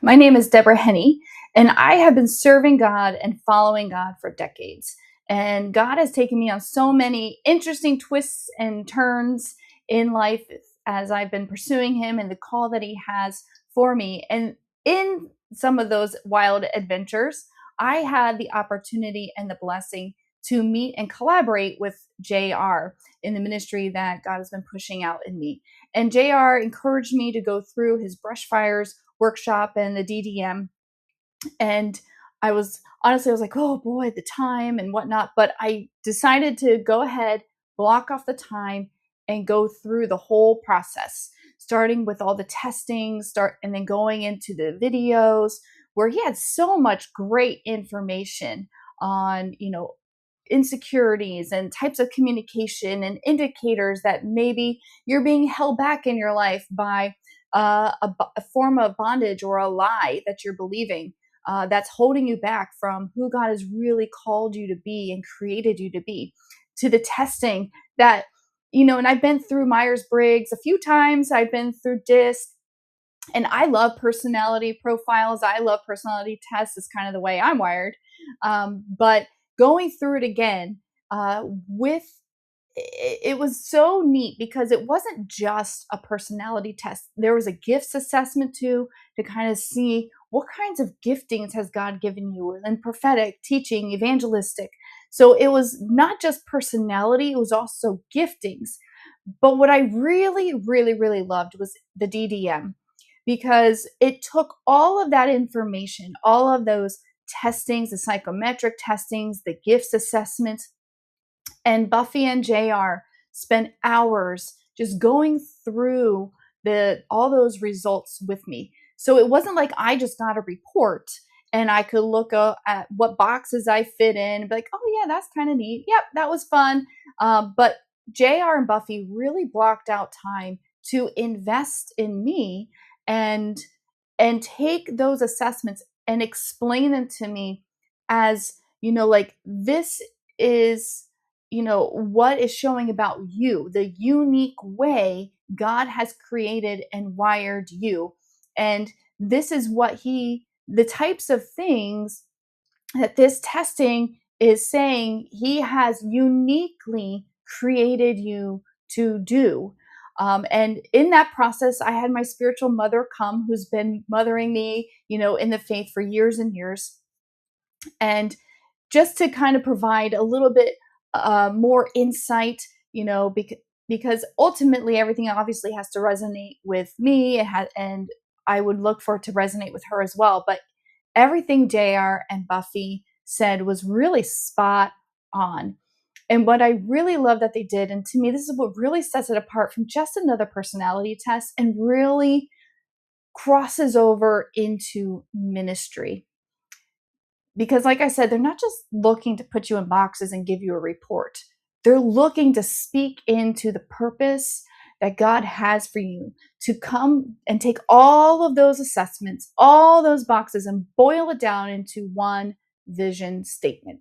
My name is Deborah Henne, and I have been serving God and following God for decades. And God has taken me on so many interesting twists and turns in life as I've been pursuing Him and the call that He has for me. And in some of those wild adventures, I had the opportunity and the blessing to meet and collaborate with JR in the ministry that God has been pushing out in me. And JR encouraged me to go through his brush fires workshop and the DDM. And I was like, oh boy, the time and whatnot. But I decided to go ahead, block off the time, and go through the whole process, starting with all the testing, and then going into the videos where he had so much great information on, insecurities and types of communication and indicators that maybe you're being held back in your life by a form of bondage or a lie that you're believing that's holding you back from who God has really called you to be and created you to be, to the testing that, and I've been through Myers-Briggs a few times, I've been through DISC, and I love personality profiles. I love personality tests. It's kind of the way I'm wired. But going through it again with it was so neat because it wasn't just a personality test. There was a gifts assessment too, to kind of see what kinds of giftings has God given you, and prophetic, teaching, evangelistic. So it was not just personality, it was also giftings. But what I really, really, really loved was the DDM, because it took all of that information, all of those testings, the psychometric testings, the gifts assessments, and Buffy and JR spent hours just going through all those results with me. So it wasn't like I just got a report and I could look at what boxes I fit in and be like, oh yeah, that's kind of neat. Yep, that was fun. But JR and Buffy really blocked out time to invest in me and take those assessments and explain them to me as, like, this is, what is showing about you, the unique way God has created and wired you. And this is the types of things that this testing is saying He has uniquely created you to do. And in that process, I had my spiritual mother come, who's been mothering me, in the faith for years and years. And just to kind of provide a little bit more insight, because ultimately everything obviously has to resonate with me, and I would look for it to resonate with her as well. But everything JR and Buffy said was really spot on. And what I really love that they did, and to me, this is what really sets it apart from just another personality test and really crosses over into ministry. Because, like I said, they're not just looking to put you in boxes and give you a report. They're looking to speak into the purpose that God has for you, to come and take all of those assessments, all those boxes, and boil it down into one vision statement.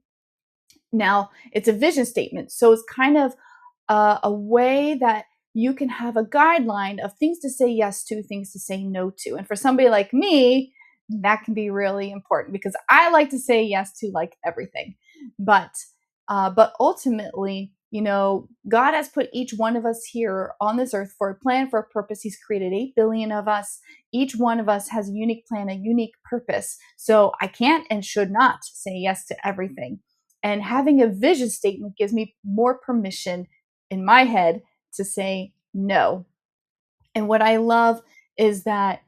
Now, it's a vision statement, so it's kind of a way that you can have a guideline of things to say yes to, things to say no to. And for somebody like me, that can be really important because I like to say yes to like everything. But ultimately, God has put each one of us here on this earth for a plan, for a purpose. He's created 8 billion of us. Each one of us has a unique plan, a unique purpose. So I can't and should not say yes to everything. And having a vision statement gives me more permission in my head to say no. And what I love is that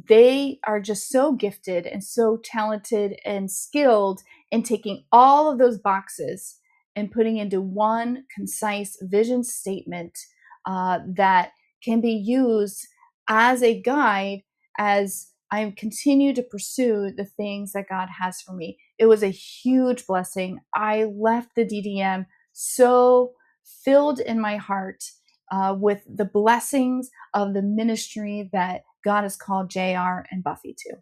they are just so gifted and so talented and skilled in taking all of those boxes and putting into one concise vision statement that can be used as a guide as I continue to pursue the things that God has for me. It was a huge blessing. I left the DDM so filled in my heart with the blessings of the ministry that God has called JR and Buffy to.